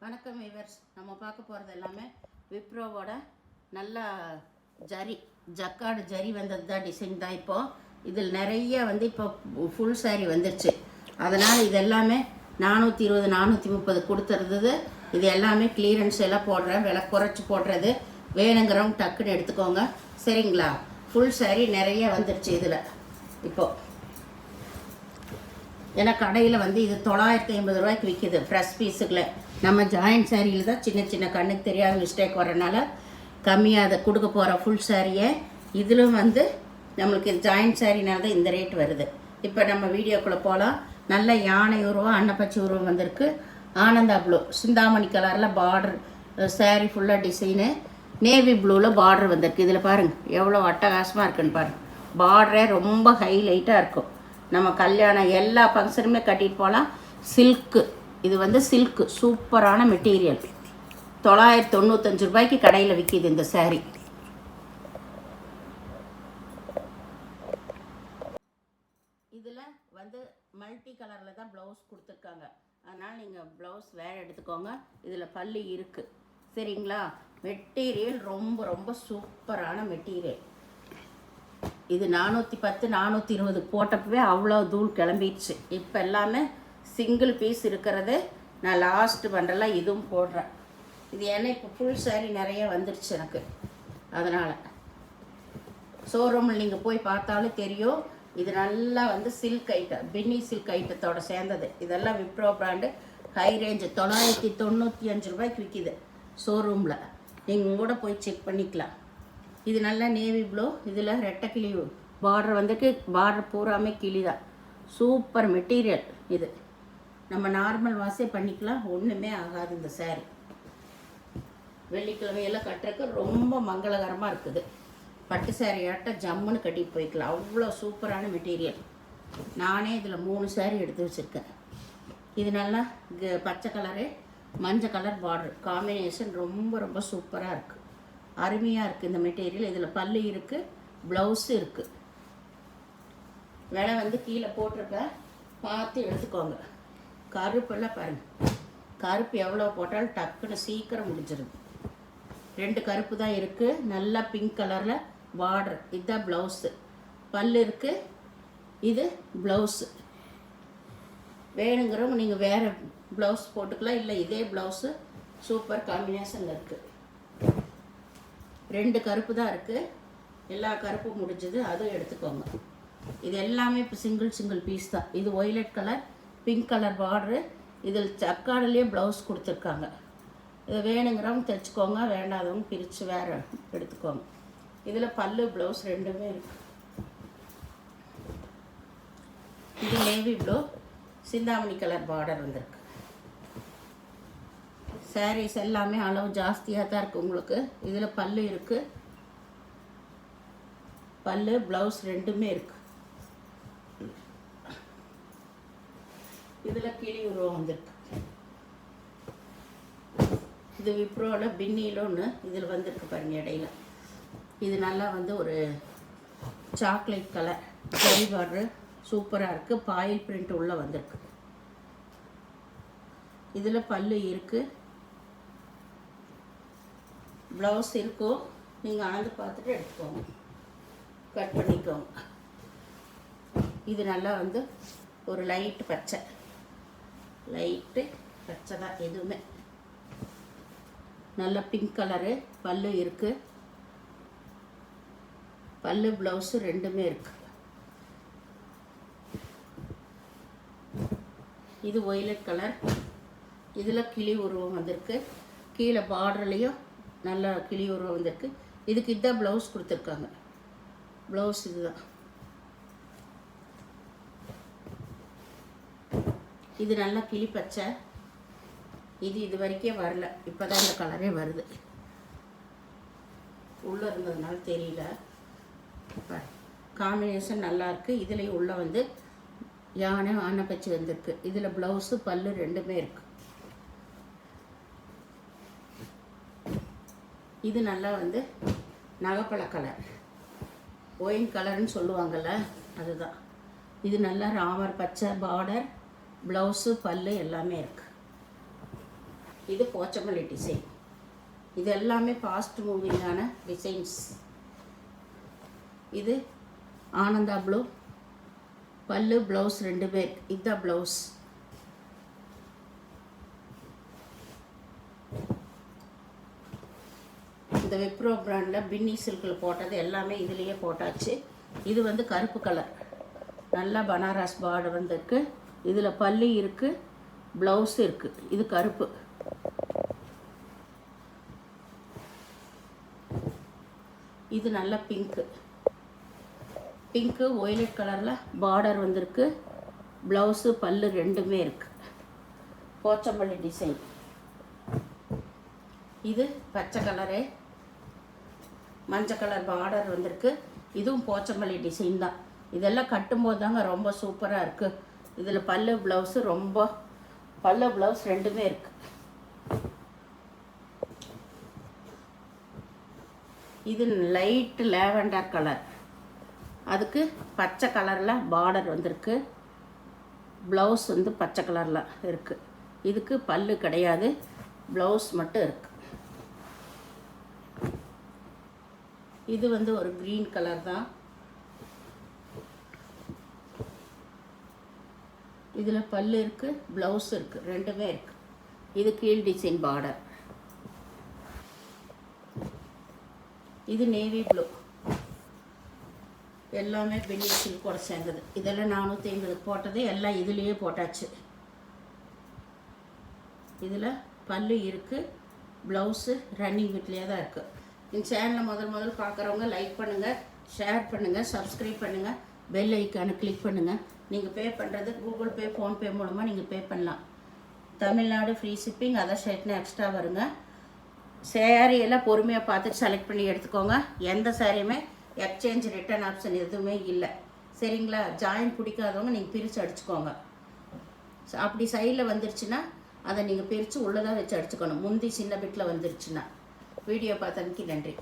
வணக்கம் வீவர்ஸ். நம்ம பார்க்க போகிறது எல்லாமே விப்ரோவோட நல்ல ஜக்கார்டு ஜரி வந்தது தான் டிசைன் தான். இப்போது இதில் நிறைய இப்போ ஃபுல் சாரீ வந்துருச்சு. அதனால் இது எல்லாமே 420 430 கொடுத்துருந்தது. இது எல்லாமே கிளியரன்ஸ் எல்லாம் போடுறேன், விலை குறைச்சி போடுறது. வேணுங்கிறவங்க டக்குன்னு எடுத்துக்கோங்க, சரிங்களா? ஃபுல் சாரீ நிறைய வந்துருச்சு இதில் இப்போது. ஏன்னா கடையில் இது 950 ரூபாய்க்கு விற்கிது ஃப்ரெஷ் பீஸுக்குள்ள. நம்ம ஜாயின்ட் சாரியில் தான் சின்ன சின்ன கண்ணுக்கு தெரியாத மிஸ்டேக் வரனால கம்மியாக அதை கொடுக்க போகிற ஃபுல் சாரியை. இதிலும் நம்மளுக்கு இது ஜாயின்ட் சாரினால தான் இந்த ரேட் வருது. இப்போ நம்ம வீடியோக்குள்ளே போகலாம். நல்ல யானை உருவம், அன்னப்பச்சி உருவம் வந்திருக்கு. ஆனந்தா ப்ளூ சிந்தாமணி கலரில் பார்டர் சாரீ ஃபுல்லாக டிசைனு. நேவி ப்ளூவில் பார்டர் வந்திருக்கு. இதில் பாருங்கள் எவ்வளோ அட்டகாசமாக இருக்குன்னு பாருங்கள். பார்டரே ரொம்ப ஹைலைட்டாக இருக்கும். நம்ம கல்யாணம் எல்லா ஃபங்க்ஷனுமே கட்டிட்டு போகலாம். சில்க்கு, இது சில்க்கு சூப்பரான மெட்டீரியல். 995 ரூபாய்க்கு கடையில் விற்கிது இந்த சாரீ. இதில் மல்டி கலரில் தான் ப்ளவுஸ் கொடுத்துருக்காங்க. அதனால் நீங்கள் ப்ளவுஸ் வேறு எடுத்துக்கோங்க. இதில் பல்லு இருக்குது, சரிங்களா? மெட்டீரியல் ரொம்ப ரொம்ப சூப்பரான மெட்டீரியல். இது 410 420 போட்டப்பவே அவ்வளோ தூள் கிளம்பிடுச்சு. இப்போ எல்லாமே சிங்கிள் பீஸ் இருக்கிறது நான் லாஸ்ட்டு பண்ணுறலாம் இதுவும் போடுறேன். இது ஏன்னா இப்போ ஃபுல் சாரீ நிறைய வந்துடுச்சு எனக்கு. அதனால் ஷோரூமில் நீங்கள் போய் பார்த்தாலும் தெரியும். இது நல்லா சில்க் ஐட்டம், பின்னி சில்க் ஐட்டத்தோடு சேர்ந்தது. இதெல்லாம் விப்ரோ பிராண்டு ஹை ரேஞ்சு 995 ரூபாய்க்கு விற்கிது ஷோரூமில். நீங்கள் கூட போய் செக் பண்ணிக்கலாம். இது நல்லா நேவி ப்ளூ, இதில் ரெட்டை கிளி பார்டர் பார்டர் பூராமே கிளி தான். Super material. இது நம்ம நார்மல் வாஷே பண்ணிக்கலாம், ஒன்றுமே ஆகாது. இந்த சாரீ வெள்ளிக்கிழமையெல்லாம் கட்டுறதுக்கு ரொம்ப மங்களகரமாக இருக்குது. பட்டு சாரியாட்ட ஜம்முன்னு கட்டிட்டு போய்க்கலாம். அவ்வளோ சூப்பரான மெட்டீரியல். நானே இதில் 3 சாரீ எடுத்து வச்சுருக்கேன். இது நல்லா பச்சை கலரு மஞ்சள் கலர் பார்டர் காம்பினேஷன் ரொம்ப ரொம்ப சூப்பராக இருக்குது. அருமையாக இருக்குது இந்த மெட்டீரியல். இதில் பல்லு இருக்குது, ப்ளவுஸு இருக்குது. விலை கீழே போட்டிருக்க, பார்த்து எடுத்துக்கோங்க. கருப்பெல்லாம் பாருங்கள், கருப்பு எவ்வளோ போட்டாலும் டக்குன்னு சீக்கிரம் முடிஞ்சிருது. 2 கருப்பு தான் இருக்குது. நல்லா பிங்க் கலரில் பார்டர். இதுதான் ப்ளவுஸு. பல்லு இருக்குது, இது ப்ளவுஸு. வேணுங்கிறவங்க நீங்கள் வேறு ப்ளவுஸ் போட்டுக்கலாம், இல்லை இதே ப்ளவுஸு சூப்பர் காம்பினேஷனில் இருக்குது. 2 கருப்பு தான் இருக்குது. எல்லா கருப்பும் முடிஞ்சது, அதுவும் எடுத்துக்கோங்க. இது எல்லாமே இப்போ சிங்கிள் பீஸ் தான். இது violet colour pink colour border. இதில் ஜக்கார்டுலேயே ப்ளவுஸ் கொடுத்துருக்காங்க. இது வேணுங்கிறவங்க தைச்சிக்கோங்க, வேண்டாதவங்க பிரித்து வேறு எடுத்துக்கோங்க. இதில் பல்லு ப்ளவுஸ் ரெண்டுமே இருக்குது. இது navy blue Chintamani colour border வந்திருக்கு. சாரீஸ் எல்லாமே அளவு ஜாஸ்தியாக தான் இருக்குது உங்களுக்கு. இதில் பல்லு இருக்குது, பல்லு ப்ளவுஸ் ரெண்டுமே இருக்குது. இதில் கிளி உருவம் வந்திருக்கு. இது விப்ரோவில் பின்னியில் ஒன்று இதில் வந்திருக்கு பாருங்கள் இடையில. இது நல்லா ஒரு சாக்லேட் கலர் ஜரி பார்டரு சூப்பராக இருக்குது. பாயில் பிரிண்ட் உள்ளே வந்திருக்கு. இதில் பல்லு இருக்குது, ப்ளவுஸ் இருக்கும். நீங்கள் அளந்து பார்த்துட்டு எடுத்துக்கோங்க, கட் பண்ணிக்கோங்க. இது நல்லா ஒரு லைட்டு பச்சை தான். எதுவுமே நல்ல பிங்க் கலரு. பல்லு இருக்குது, பல்லு ப்ளவுஸு ரெண்டுமே இருக்குது. இது ஒய்லட் கலர். இதில் கிளி உருவம் வந்திருக்கு. கீழே பார்டர்லேயும் நல்லா கிளி உருவம் வந்திருக்கு. இதுக்கு இதுதான் ப்ளவுஸ் கொடுத்துருக்காங்க. ப்ளவுஸ் இதுதான். இது நல்லா கிளி பச்சை. இது வரைக்கும் வரல, இப்போ தான் இந்த கலரே வருது. உள்ளே இருந்ததுனால தெரியல. காம்பினேஷன் நல்லாயிருக்கு. இதுலேயும் உள்ளே யானை ஆனப்பச்சி வந்திருக்கு. இதில் ப்ளவுஸு பல்லு ரெண்டுமே இருக்குது. இது நல்லா நகைப்பழ கலர், ஒயின் கலர்னு சொல்லுவாங்கள்ல, அதுதான். இது நல்லா ராமர் பச்சை பார்டர், ப்ளவுஸு பல்லு எல்லாமே இருக்குது. இது போச்சம்பள்ளி டிசைன். இது எல்லாமே ஃபாஸ்ட் மூவிங்கான டிசைன்ஸ். இது ஆனந்தா ப்ளூ, பல்லு ப்ளவுஸ் 2 பேர். இதுதான் ப்ளவுஸ். இந்த விப்ரோ பிராண்டில் பின்னி சில்கில் போட்டது எல்லாமே இதுலேயே போட்டாச்சு. இது வந்து கருப்பு கலர், நல்லா பனாரஸ் பார்டர் வந்துருக்கு. இதில் பல்லு இருக்குது, ப்ளவுஸ் இருக்குது. இது கருப்பு. இது நல்ல பிங்க்கு, ஒய்லட் கலரில் பார்டர் வந்திருக்கு. ப்ளவுஸு பல்லு 2மே இருக்குது. போச்சம்பள்ளி டிசைன். இது பச்சை கலரு, மஞ்சள் கலர் பார்டர் வந்திருக்கு. இதுவும் போச்சம்பள்ளி டிசைன் தான். இதெல்லாம் கட்டும்போது தாங்க ரொம்ப சூப்பராக இருக்குது. இதில் பல்லு ப்ளவுஸு பல்லு ப்ளவுஸ் 2மே இருக்குது. இது லைட் லேவண்டர் கலர், அதுக்கு பச்சை கலரில் பார்டர் வந்திருக்கு. ப்ளவுஸ் வந்து பச்சை கலரில் இருக்குது. இதுக்கு பல்லு கிடையாது, ப்ளவுஸ் மட்டும் இருக்குது. இது வந்து ஒரு க்ரீன் கலர் தான். இதில் பல்லு இருக்குது, ப்ளவுஸ் இருக்குது, 2மே இருக்குது. இது கீழ் டிசைன் பார்டர். இது நேவி ப்ளூ, எல்லாமே பென்னி சில்கோட சேர்ந்தது. இதெல்லாம் 450 போட்டது எல்லாம் இதுலேயே போட்டாச்சு. இதில் பல்லு இருக்குது, ப்ளவுஸு ரன்னிங் வீட்லேயே தான் இருக்குது. இந்த சேனலை முதல் பார்க்குறவங்க லைக் பண்ணுங்கள், ஷேர் பண்ணுங்கள், சப்ஸ்கிரைப் பண்ணுங்கள், பெல் ஐக்கானை கிளிக் பண்ணுங்கள். நீங்கள் பே பண்ணுறது கூகுள் பே, ஃபோன்பே மூலமாக நீங்கள் பே பண்ணலாம். தமிழ்நாடு ஃப்ரீ ஷிப்பிங், அதர் ஸ்டேட்னா எக்ஸ்ட்ரா வருங்க. சேரீ எல்லாம் பொறுமையாக பார்த்துட்டு செலக்ட் பண்ணி எடுத்துக்கோங்க. எந்த சாரியுமே எக்ஸ்சேஞ்ச் ரிட்டர்ன் ஆப்ஷன் எதுவுமே இல்லை. சரிங்களா? ஜாயின் பிடிக்காதவங்க நீங்கள் பிரித்து அடிச்சுக்கோங்க. அப்படி சைடில் வந்துருச்சுன்னா அதை நீங்கள் பிரித்து உள்ளதாக வச்சு அடிச்சுக்கணும். முந்தி சின்ன பிட்டில் வந்துருச்சுன்னா. வீடியோ பார்த்ததுக்கு நன்றி.